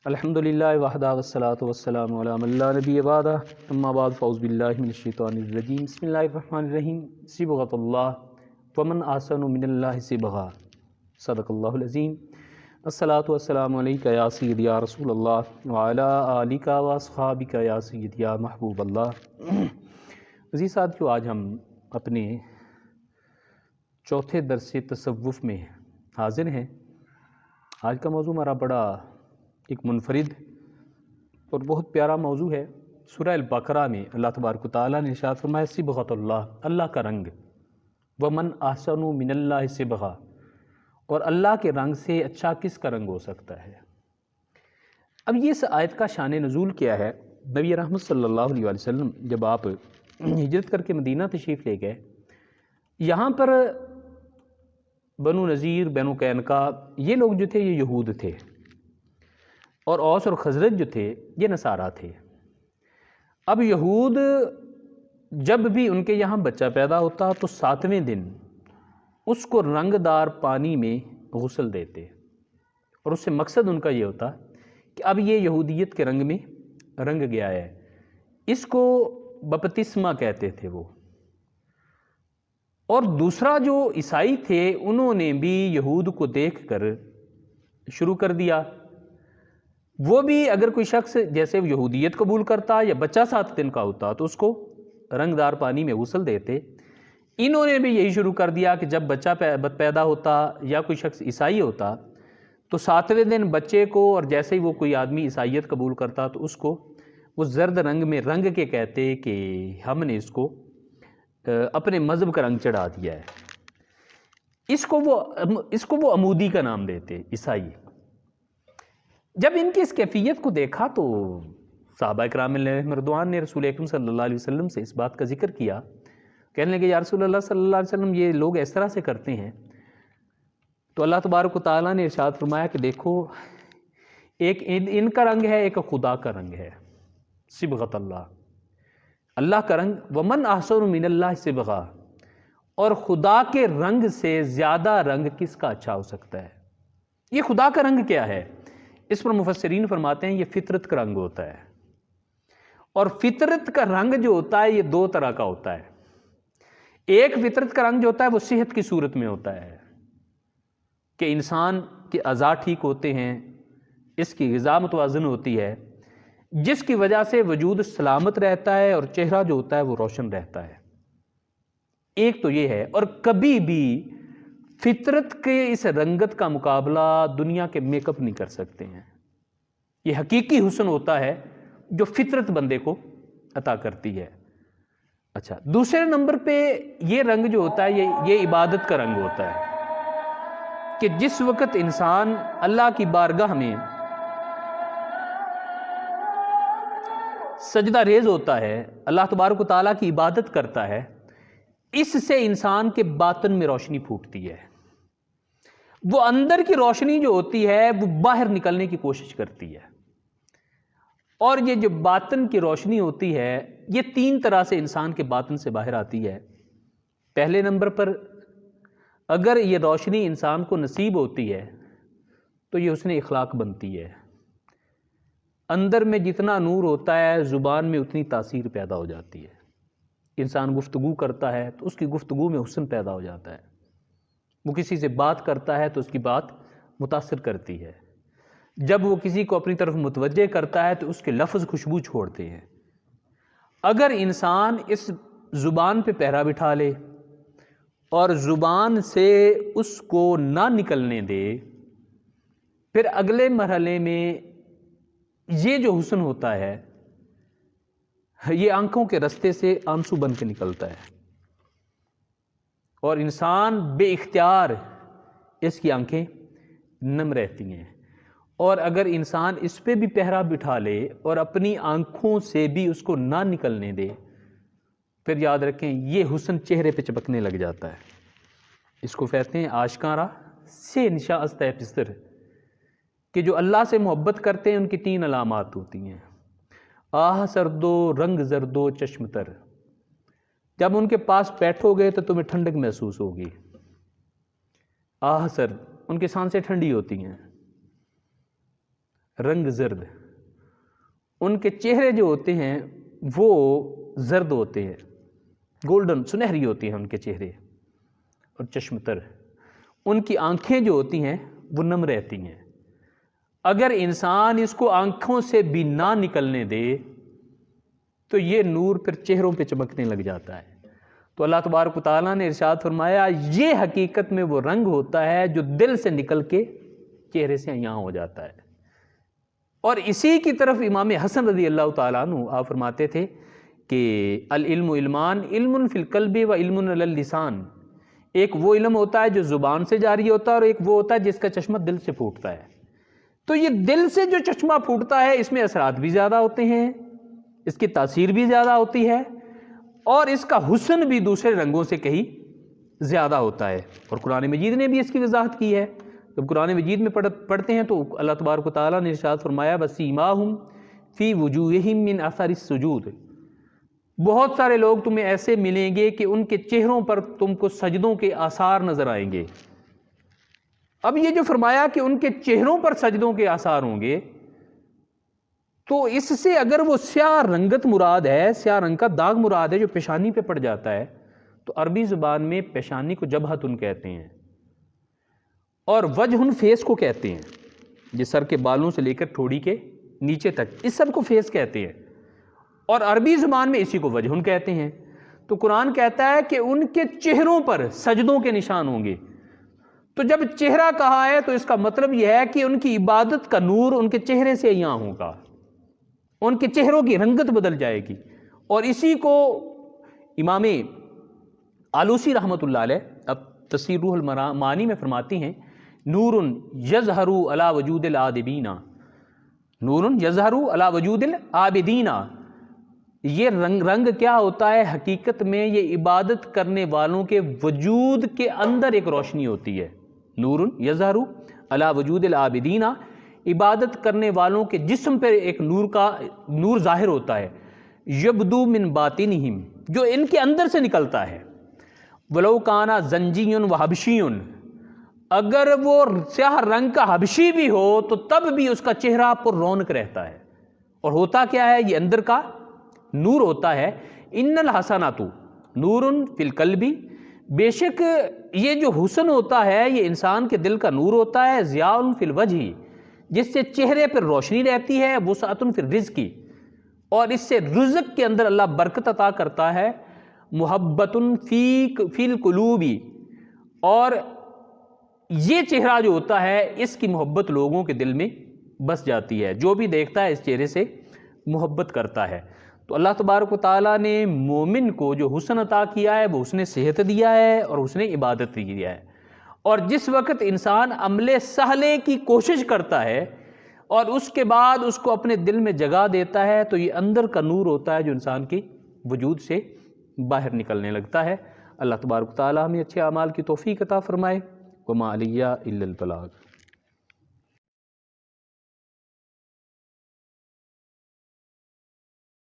الحمدللہ وحدہ والصلاۃ والسلام علی من لا نبی بعدہ اما بعد فاعوذ باللہ من الشیطان الرجیم بسم اللہ الرحمن الرحیم صبغۃ اللہ ومن احسن من اللہ صبغہ صدق اللہ العظیم الصلاۃ والسلام علیک یا سیدی یا رسول اللہ وعلی آلک واصحابک یا سیدی یا محبوب اللہ۔ عزیز ساتھیو، آج ہم اپنے چوتھے درس تصوف میں حاضر ہیں۔ آج کا موضوع ہمارا بڑا ایک منفرد اور بہت پیارا موضوع ہے۔ سورہ البقرہ میں اللہ تبارک و تعالیٰ نے ارشاد فرمایا صبغۃ اللہ، اللہ کا رنگ، ومن احسن من اللہ صبغہ، اور اللہ کے رنگ سے اچھا کس کا رنگ ہو سکتا ہے۔ اب یہ اس آیت کا شان نزول کیا ہے؟ نبی رحمت صلی اللہ علیہ وسلم جب آپ ہجرت کر کے مدینہ تشریف لے گئے، یہاں پر بنو نذیر، بنو قینقاع، یہ لوگ جو تھے یہ یہود تھے، اور اوس اور خزرج جو تھے یہ نصارہ تھے۔ اب یہود جب بھی ان کے یہاں بچہ پیدا ہوتا تو 7ویں دن اس کو رنگ دار پانی میں غسل دیتے، اور اس سے مقصد ان کا یہ ہوتا کہ اب یہ یہودیت کے رنگ میں رنگ گیا ہے۔ اس کو بپتسمہ کہتے تھے وہ۔ اور دوسرا جو عیسائی تھے انہوں نے بھی یہود کو دیکھ کر شروع کر دیا، وہ بھی اگر کوئی شخص جیسے یہودیت قبول کرتا یا بچہ 7 دن کا ہوتا تو اس کو رنگ دار پانی میں غسل دیتے۔ انہوں نے بھی یہی شروع کر دیا کہ جب بچہ پیدا ہوتا یا کوئی شخص عیسائی ہوتا تو 7ویں دن بچے کو، اور جیسے ہی وہ کوئی آدمی عیسائیت قبول کرتا تو اس کو وہ زرد رنگ میں رنگ کے کہتے کہ ہم نے اس کو اپنے مذہب کا رنگ چڑھا دیا ہے۔ اس کو وہ عمودی کا نام دیتے، عیسائی۔ جب ان کی اس کیفیت کو دیکھا تو صحابہ کرام علیہم رضوان نے رسول اکرم صلی اللہ علیہ وسلم سے اس بات کا ذکر کیا، کہنے لگے یا رسول اللہ صلی اللہ علیہ وسلم یہ لوگ اس طرح سے کرتے ہیں۔ تو اللہ تبارک و تعالیٰ نے ارشاد فرمایا کہ دیکھو، ایک ان کا رنگ ہے، ایک خدا کا رنگ ہے، صبغۃ اللہ، اللہ کا رنگ، ومن احسن من اللہ صبغہ، اور خدا کے رنگ سے زیادہ رنگ کس کا اچھا ہو سکتا ہے۔ یہ خدا کا رنگ کیا ہے؟ اس پر مفسرین فرماتے ہیں یہ فطرت کا رنگ ہوتا ہے، اور فطرت کا رنگ جو ہوتا ہے یہ 2 طرح کا ہوتا ہے۔ ایک فطرت کا رنگ جو ہوتا ہے وہ صحت کی صورت میں ہوتا ہے کہ انسان کے اعضاء ٹھیک ہوتے ہیں، اس کی غذا متوازن ہوتی ہے، جس کی وجہ سے وجود سلامت رہتا ہے اور چہرہ جو ہوتا ہے وہ روشن رہتا ہے۔ ایک تو یہ ہے، اور کبھی بھی فطرت کے اس رنگت کا مقابلہ دنیا کے میک اپ نہیں کر سکتے ہیں۔ یہ حقیقی حسن ہوتا ہے جو فطرت بندے کو عطا کرتی ہے۔ اچھا، دوسرے نمبر پہ یہ رنگ جو ہوتا ہے یہ عبادت کا رنگ ہوتا ہے کہ جس وقت انسان اللہ کی بارگاہ میں سجدہ ریز ہوتا ہے، اللہ تبارک و تعالیٰ کی عبادت کرتا ہے، اس سے انسان کے باطن میں روشنی پھوٹتی ہے۔ وہ اندر کی روشنی جو ہوتی ہے وہ باہر نکلنے کی کوشش کرتی ہے، اور یہ جو باطن کی روشنی ہوتی ہے یہ 3 طرح سے انسان کے باطن سے باہر آتی ہے۔ پہلے نمبر پر اگر یہ روشنی انسان کو نصیب ہوتی ہے تو یہ حسن اخلاق بنتی ہے۔ اندر میں جتنا نور ہوتا ہے زبان میں اتنی تاثیر پیدا ہو جاتی ہے۔ انسان گفتگو کرتا ہے تو اس کی گفتگو میں حسن پیدا ہو جاتا ہے، وہ کسی سے بات کرتا ہے تو اس کی بات متاثر کرتی ہے، جب وہ کسی کو اپنی طرف متوجہ کرتا ہے تو اس کے لفظ خوشبو چھوڑتے ہیں۔ اگر انسان اس زبان پہ پہرا بٹھا لے اور زبان سے اس کو نہ نکلنے دے، پھر اگلے مرحلے میں یہ جو حسن ہوتا ہے یہ آنکھوں کے رستے سے آنسو بن کے نکلتا ہے، اور انسان بے اختیار اس کی آنکھیں نم رہتی ہیں۔ اور اگر انسان اس پہ بھی پہرا بٹھا لے اور اپنی آنکھوں سے بھی اس کو نہ نکلنے دے، پھر یاد رکھیں یہ حسن چہرے پہ چپکنے لگ جاتا ہے۔ اس کو کہتے ہیں عاشقاں را سے نشاست ہے پستر، کہ جو اللہ سے محبت کرتے ہیں ان کی 3 علامات ہوتی ہیں: آہ سردو رنگ زردو چشم تر، جب ان کے پاس بیٹھو گے تو تمہیں ٹھنڈک محسوس ہوگی۔ آہ سرد، ان کی سانسیں ٹھنڈی ہوتی ہیں۔ رنگ زرد، ان کے چہرے جو ہوتے ہیں وہ زرد ہوتے ہیں، گولڈن سنہری ہوتی ہیں ان کے چہرے، اور چشم تر، ان کی آنکھیں جو ہوتی ہیں وہ نم رہتی ہیں۔ اگر انسان اس کو آنکھوں سے بھی نہ نکلنے دے تو یہ نور پھر چہروں پہ چمکنے لگ جاتا ہے۔ تو اللہ تبارک و تعالیٰ نے ارشاد فرمایا یہ حقیقت میں وہ رنگ ہوتا ہے جو دل سے نکل کے چہرے سے عیاں ہو جاتا ہے۔ اور اسی کی طرف امام حسن رضی اللہ تعالیٰ عنہ آپ فرماتے تھے کہ العلم علمان، علم فی القلب و علم علی اللسان، ایک وہ علم ہوتا ہے جو زبان سے جاری ہوتا ہے اور ایک وہ ہوتا ہے جس کا چشمہ دل سے پھوٹتا ہے۔ تو یہ دل سے جو چشمہ پھوٹتا ہے اس میں اثرات بھی زیادہ ہوتے ہیں، اس کی تاثیر بھی زیادہ ہوتی ہے، اور اس کا حسن بھی دوسرے رنگوں سے کہیں زیادہ ہوتا ہے۔ اور قرآن مجید نے بھی اس کی وضاحت کی ہے۔ جب قرآن مجید میں پڑھتے ہیں تو اللہ تبارک و تعالیٰ نے ارشاد فرمایا وَسِیمَاهُمْ فِی وُجُوهِهِم مِّنْ أَثَرِ السُّجُودِ، بہت سارے لوگ تمہیں ایسے ملیں گے کہ ان کے چہروں پر تم کو سجدوں کے آثار نظر آئیں گے۔ اب یہ جو فرمایا کہ ان کے چہروں پر سجدوں کے آثار ہوں گے، تو اس سے اگر وہ سیاہ رنگت مراد ہے، سیاہ رنگ کا داغ مراد ہے جو پیشانی پہ پڑ جاتا ہے، تو عربی زبان میں پیشانی کو جبہتن کہتے ہیں، اور وجہن فیس کو کہتے ہیں، جس سر کے بالوں سے لے کر ٹھوڑی کے نیچے تک اس سب کو فیس کہتے ہیں، اور عربی زبان میں اسی کو وجہن کہتے ہیں۔ تو قرآن کہتا ہے کہ ان کے چہروں پر سجدوں کے نشان ہوں گے۔ تو جب چہرہ کہا ہے تو اس کا مطلب یہ ہے کہ ان کی عبادت کا نور ان کے چہرے سے عیاں ہوگا، ان کے چہروں کی رنگت بدل جائے گی۔ اور اسی کو امام آلوسی رحمۃ اللہ علیہ اب تفسیر روح المعانی میں فرماتی ہیں نور یظہر علی وجود العابدین، نور یظہر علی وجود العابدین، یہ رنگ کیا ہوتا ہے؟ حقیقت میں یہ عبادت کرنے والوں کے وجود کے اندر ایک روشنی ہوتی ہے۔ نور یظہر علی وجود العابدین، عبادت کرنے والوں کے جسم پر ایک نور ظاہر ہوتا ہے، یبدو من باطنہم، جو ان کے اندر سے نکلتا ہے۔ ولو کانا زنجی و حبشی، اگر وہ سیاہ رنگ کا حبشی بھی ہو تو تب بھی اس کا چہرہ پر رونق رہتا ہے۔ اور ہوتا کیا ہے؟ یہ اندر کا نور ہوتا ہے۔ ان الحسنات نور فی القلب، بے شک یہ جو حسن ہوتا ہے یہ انسان کے دل کا نور ہوتا ہے، ضیاء فی الوجہ، جس سے چہرے پر روشنی رہتی ہے، وسعۃ فی الرزق، اور اس سے رزق کے اندر اللہ برکت عطا کرتا ہے، محبت فی القلوب، اور یہ چہرہ جو ہوتا ہے اس کی محبت لوگوں کے دل میں بس جاتی ہے، جو بھی دیکھتا ہے اس چہرے سے محبت کرتا ہے۔ تو اللہ تبارک و تعالیٰ نے مومن کو جو حسن عطا کیا ہے وہ حسن صحت دیا ہے اور حسن عبادت دیا ہے۔ اور جس وقت انسان عمل صالح کی کوشش کرتا ہے اور اس کے بعد اس کو اپنے دل میں جگہ دیتا ہے تو یہ اندر کا نور ہوتا ہے جو انسان کے وجود سے باہر نکلنے لگتا ہے۔ اللہ تبارک و تعالیٰ ہمیں اچھے اعمال کی توفیق عطا فرمائے۔ وما علیہ الا البلاغ۔